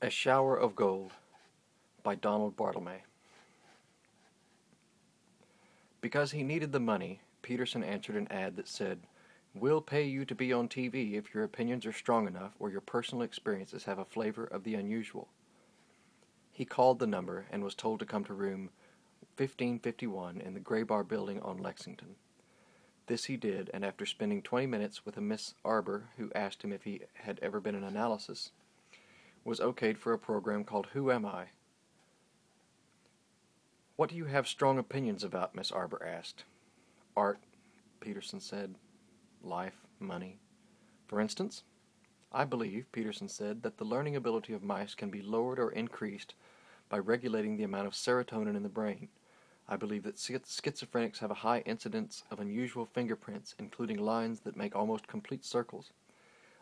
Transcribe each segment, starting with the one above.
A Shower of Gold by Donald Barthleme. Because he needed the money, Peterson answered an ad that said, "We'll pay you to be on TV if your opinions are strong enough or your personal experiences have a flavor of the unusual." He called the number and was told to come to room 1551 in the Gray Bar building on Lexington. This he did, and after spending 20 minutes with a Miss Arbor who asked him if he had ever been in analysis, was okayed for a program called Who Am I? "What do you have strong opinions about?" Miss Arbor asked. "Art," Peterson said. "Life, money. For instance?" "I believe," Peterson said, "that the learning ability of mice can be lowered or increased by regulating the amount of serotonin in the brain. I believe that schizophrenics have a high incidence of unusual fingerprints, including lines that make almost complete circles.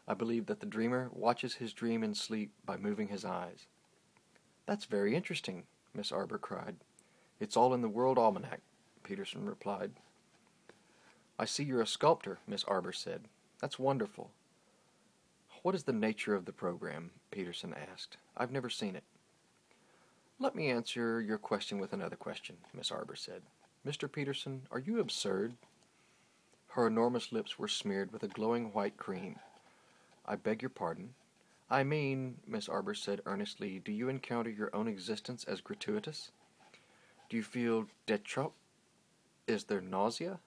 I believe that the dreamer watches his dream in sleep by moving his eyes." "That's very interesting," Miss Arbor cried. "It's all in the World Almanac," Peterson replied. "I see you're a sculptor," Miss Arbor said. "That's wonderful." "What is the nature of the program?" Peterson asked. "I've never seen it." "Let me answer your question with another question," Miss Arbor said. "Mr. Peterson, are you absurd?" Her enormous lips were smeared with a glowing white cream. "I beg your pardon." "I mean," Miss Arbor said earnestly, "do you encounter your own existence as gratuitous? Do you feel de trop? Is there nausea?"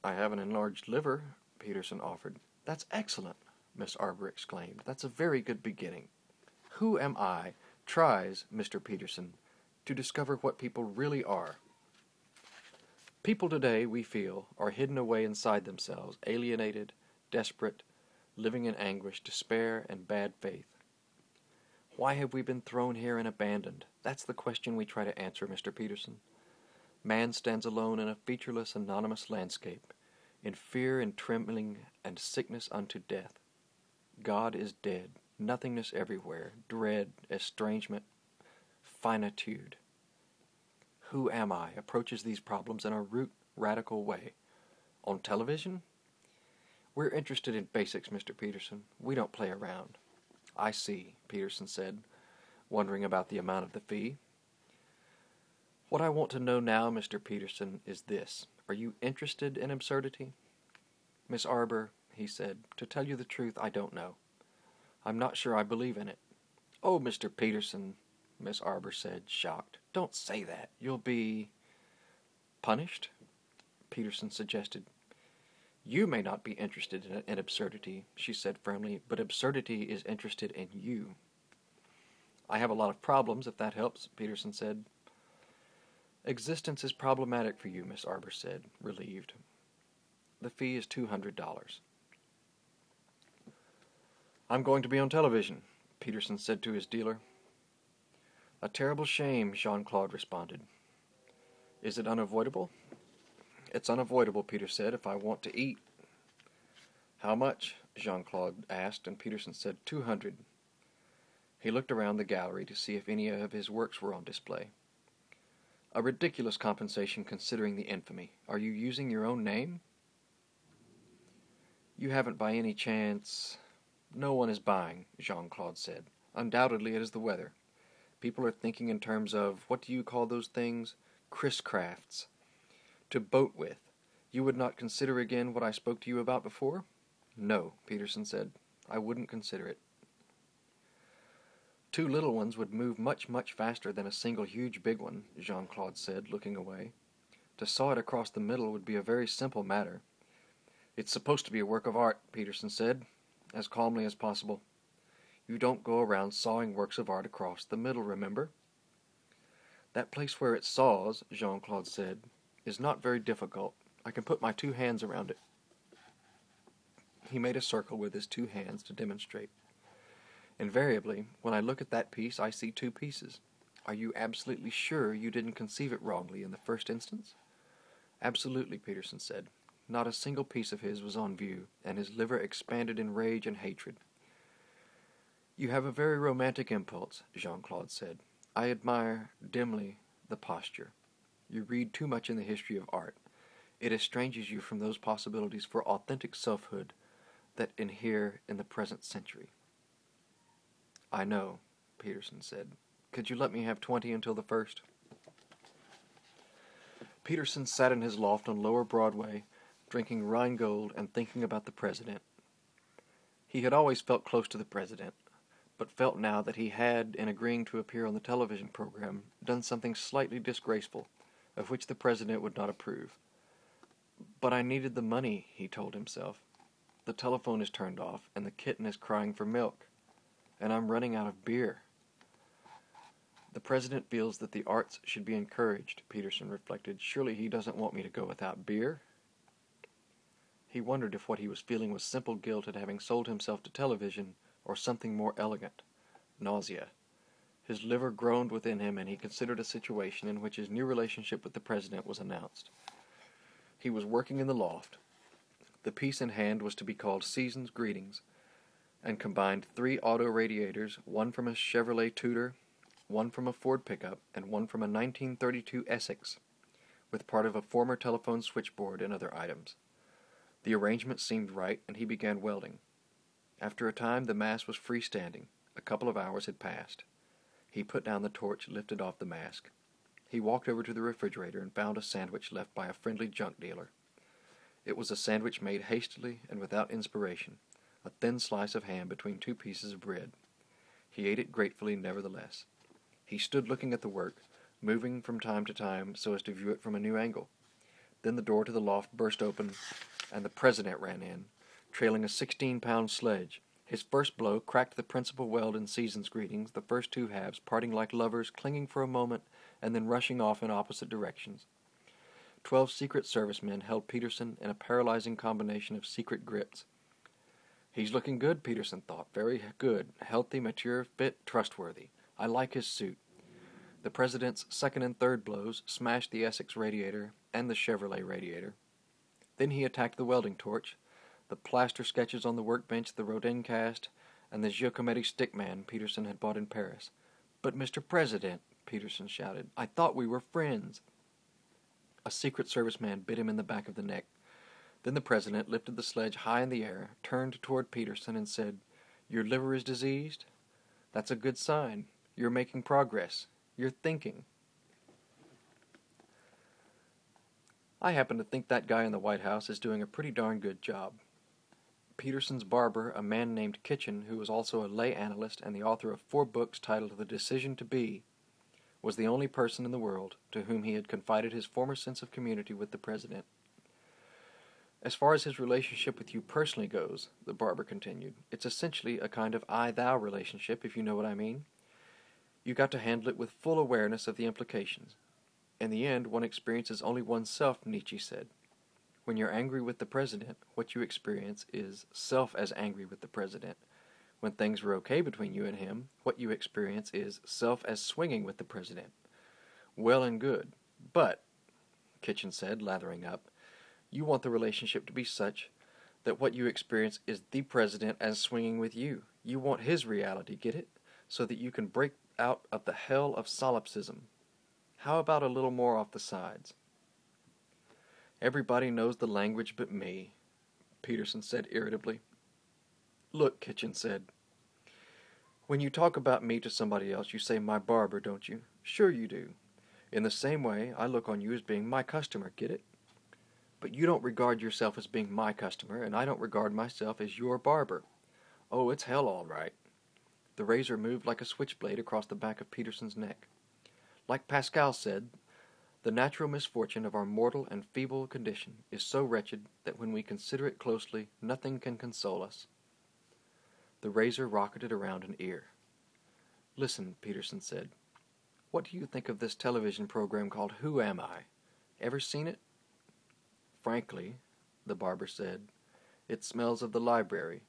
"I have an enlarged liver," Peterson offered. "That's excellent," Miss Arbor exclaimed. "That's a very good beginning. Who Am I tries, Mr. Peterson, to discover what people really are. People today, we feel, are hidden away inside themselves, alienated, desperate, living in anguish, despair, and bad faith. Why have we been thrown here and abandoned? That's the question we try to answer, Mr. Peterson. Man stands alone in a featureless, anonymous landscape, in fear and trembling and sickness unto death. God is dead, nothingness everywhere, dread, estrangement, finitude. Who Am I approaches these problems in a root, radical way. On television? We're interested in basics, Mr. Peterson. We don't play around." "I see," Peterson said, wondering about the amount of the fee. "What I want to know now, Mr. Peterson, is this. Are you interested in absurdity?" "Miss Arbor," he said, "to tell you the truth, I don't know. I'm not sure I believe in it." "Oh, Mr. Peterson," Miss Arbor said, shocked. "Don't say that. You'll be—" "Punished?" Peterson suggested. "You may not be interested in absurdity," she said firmly, "but absurdity is interested in you." "I have a lot of problems, if that helps," Peterson said. "Existence is problematic for you," Miss Arbor said, relieved. "The fee is $200. "I'm going to be on television," Peterson said to his dealer. "A terrible shame," Jean-Claude responded. "Is it unavoidable?" "It's unavoidable," Peter said, "if I want to eat." "How much?" Jean-Claude asked, and Peterson said, $200. He looked around the gallery to see if any of his works were on display. "A ridiculous compensation considering the infamy. Are you using your own name?" "You haven't by any chance—" "No one is buying," Jean-Claude said. "Undoubtedly it is the weather. People are thinking in terms of, what do you call those things? Chris-crafts. To boat with. You would not consider again what I spoke to you about before?" "No," Peterson said. "I wouldn't consider it." "Two little ones would move much, much faster than a single huge big one," Jean-Claude said, looking away. "To saw it across the middle would be a very simple matter." "It's supposed to be a work of art," Peterson said, as calmly as possible. "You don't go around sawing works of art across the middle, remember?" "That place where it saws," Jean-Claude said, "is not very difficult. I can put my 2 hands around it." He made a circle with his 2 hands to demonstrate. "Invariably, when I look at that piece, I see 2 pieces. Are you absolutely sure you didn't conceive it wrongly in the first instance?" "Absolutely," Peterson said. Not a single piece of his was on view, and his liver expanded in rage and hatred. "You have a very romantic impulse," Jean-Claude said. "I admire, dimly, the posture. You read too much in the history of art. It estranges you from those possibilities for authentic selfhood that inhere in the present century." I know, Peterson said. Could you let me have 20 until the 1st? Peterson sat in his loft on Lower Broadway, drinking Rheingold and thinking about the president. He had always felt close to the president, but felt now that he had, in agreeing to appear on the television program, done something slightly disgraceful, of which the president would not approve. But I needed the money, he told himself. The telephone is turned off, and the kitten is crying for milk, and I'm running out of beer. The president feels that the arts should be encouraged, Peterson reflected. Surely he doesn't want me to go without beer? He wondered if what he was feeling was simple guilt at having sold himself to television, or something more elegant, nausea. His liver groaned within him, and he considered a situation in which his new relationship with the president was announced. He was working in the loft. The piece in hand was to be called Season's Greetings, and combined 3 auto radiators, one from a Chevrolet Tudor, one from a Ford pickup, and one from a 1932 Essex, with part of a former telephone switchboard and other items. The arrangement seemed right, and he began welding. After a time, the mass was freestanding. A couple of hours had passed. He put down the torch, lifted off the mask. He walked over to the refrigerator and found a sandwich left by a friendly junk dealer. It was a sandwich made hastily and without inspiration, a thin slice of ham between 2 pieces of bread. He ate it gratefully nevertheless. He stood looking at the work, moving from time to time so as to view it from a new angle. Then the door to the loft burst open, and the president ran in, trailing a 16-pound sledge. His first blow cracked the principal weld in Season's Greetings, the first 2 halves parting like lovers, clinging for a moment, and then rushing off in opposite directions. 12 Secret Service men held Peterson in a paralyzing combination of secret grips. He's looking good, Peterson thought. Very good. Healthy, mature, fit, trustworthy. I like his suit. The president's second and third blows smashed the Essex radiator and the Chevrolet radiator. Then he attacked the welding torch, the plaster sketches on the workbench, the Rodin cast, and the Giacometti stickman Peterson had bought in Paris. But, Mr. President, Peterson shouted, I thought we were friends. A Secret Service man bit him in the back of the neck. Then the president lifted the sledge high in the air, turned toward Peterson, and said, Your liver is diseased? That's a good sign. You're making progress. You're thinking. I happen to think that guy in the White House is doing a pretty darn good job. Peterson's barber, a man named Kitchen, who was also a lay analyst and the author of 4 books titled The Decision to Be, was the only person in the world to whom he had confided his former sense of community with the president. As far as his relationship with you personally goes, the barber continued, it's essentially a kind of I-thou relationship, if you know what I mean. You got to handle it with full awareness of the implications. In the end, one experiences only oneself, Nietzsche said. When you're angry with the president, what you experience is self as angry with the president. When things are okay between you and him, what you experience is self as swinging with the president. Well and good. But, Kitchen said, lathering up, you want the relationship to be such that what you experience is the president as swinging with you. You want his reality, get it? So that you can break out of the hell of solipsism. How about a little more off the sides? Everybody knows the language but me, Peterson said irritably. Look, Kitchen said, when you talk about me to somebody else, you say my barber, don't you? Sure you do. In the same way, I look on you as being my customer, get it? But you don't regard yourself as being my customer, and I don't regard myself as your barber. Oh, it's hell all right. The razor moved like a switchblade across the back of Peterson's neck. Like Pascal said, the natural misfortune of our mortal and feeble condition is so wretched that when we consider it closely, nothing can console us. The razor rocketed around an ear. Listen, Peterson said. What do you think of this television program called Who Am I? Ever seen it? Frankly, the barber said, it smells of the library.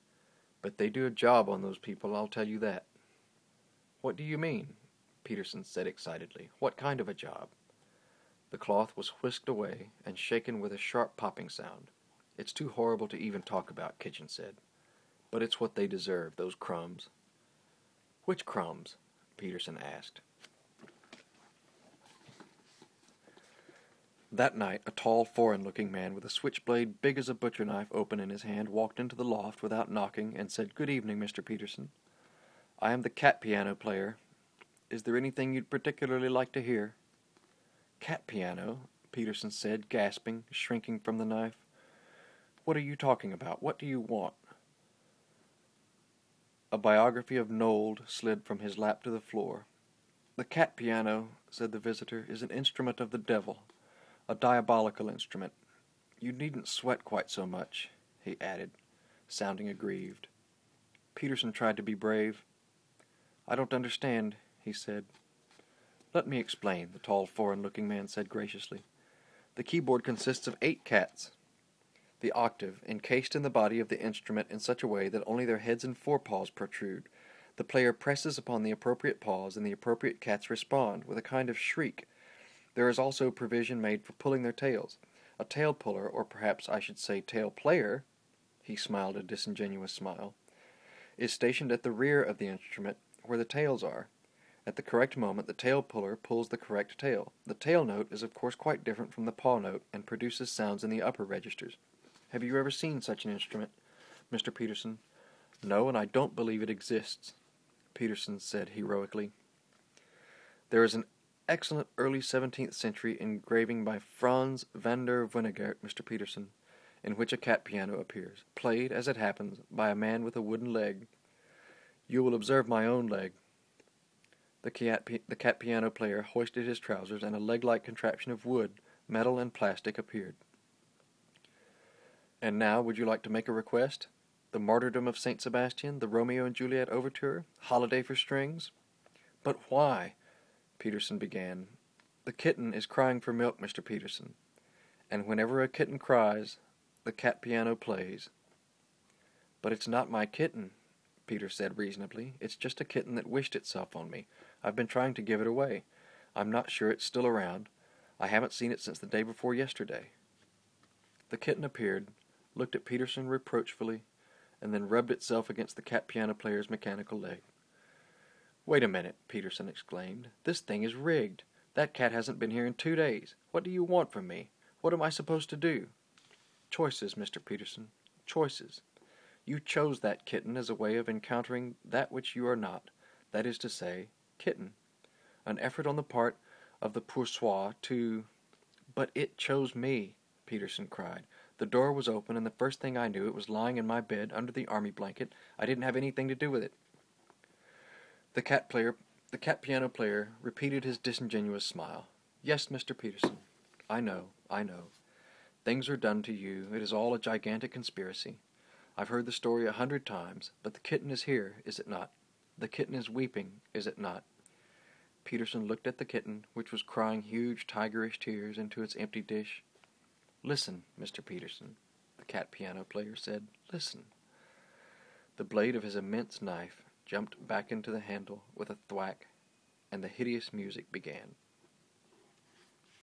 But they do a job on those people, I'll tell you that. What do you mean? Peterson said excitedly. What kind of a job? The cloth was whisked away and shaken with a sharp popping sound. It's too horrible to even talk about, Kitchen said. But it's what they deserve, those crumbs. Which crumbs? Peterson asked. That night, a tall, foreign-looking man with a switchblade big as a butcher knife open in his hand walked into the loft without knocking and said, Good evening, Mr. Peterson. I am the cat piano player. Is there anything you'd particularly like to hear? Cat piano, Peterson said, gasping, shrinking from the knife. What are you talking about? What do you want? A biography of Nold slid from his lap to the floor. The cat piano, said the visitor, is an instrument of the devil, a diabolical instrument. You needn't sweat quite so much, he added, sounding aggrieved. Peterson tried to be brave. I don't understand, he said. Let me explain, the tall, foreign-looking man said graciously. The keyboard consists of 8 cats. The octave, encased in the body of the instrument in such a way that only their heads and forepaws protrude. The player presses upon the appropriate paws, and the appropriate cats respond with a kind of shriek. There is also provision made for pulling their tails. A tail puller, or perhaps I should say tail player, he smiled a disingenuous smile, is stationed at the rear of the instrument, where the tails are. At the correct moment, the tail puller pulls the correct tail. The tail note is of course quite different from the paw note, and produces sounds in the upper registers. Have you ever seen such an instrument, Mr. Peterson? No, and I don't believe it exists, Peterson said heroically. There is an excellent early 17th century engraving by Franz van der Wynegert, Mr. Peterson, in which a cat piano appears, played, as it happens, by a man with a wooden leg. You will observe my own leg. The cat piano player hoisted his trousers, and a leg-like contraption of wood, metal, and plastic appeared. And now, would you like to make a request? The Martyrdom of St. Sebastian, the Romeo and Juliet Overture, Holiday for Strings? But why? Peterson began. The kitten is crying for milk, Mr. Peterson, and whenever a kitten cries, the cat piano plays. But it's not my kitten, Peter said reasonably. It's just a kitten that wished itself on me. I've been trying to give it away. I'm not sure it's still around. I haven't seen it since the day before yesterday. The kitten appeared, looked at Peterson reproachfully, and then rubbed itself against the cat piano player's mechanical leg. Wait a minute, Peterson exclaimed. This thing is rigged. That cat hasn't been here in 2 days. What do you want from me? What am I supposed to do? Choices, Mr. Peterson. Choices. You chose that kitten as a way of encountering that which you are not. That is to say, kitten. An effort on the part of the poursoir to... But it chose me, Peterson cried. The door was open, and the first thing I knew it was lying in my bed under the army blanket. I didn't have anything to do with it. The cat piano player repeated his disingenuous smile. Yes, Mr. Peterson, I know. Things are done to you. It is all a gigantic conspiracy. I've heard the story 100 times, but the kitten is here, is it not? The kitten is weeping, is it not? Peterson looked at the kitten, which was crying huge tigerish tears into its empty dish. Listen, Mr. Peterson, the cat piano player said. Listen. The blade of his immense knife jumped back into the handle with a thwack, and the hideous music began.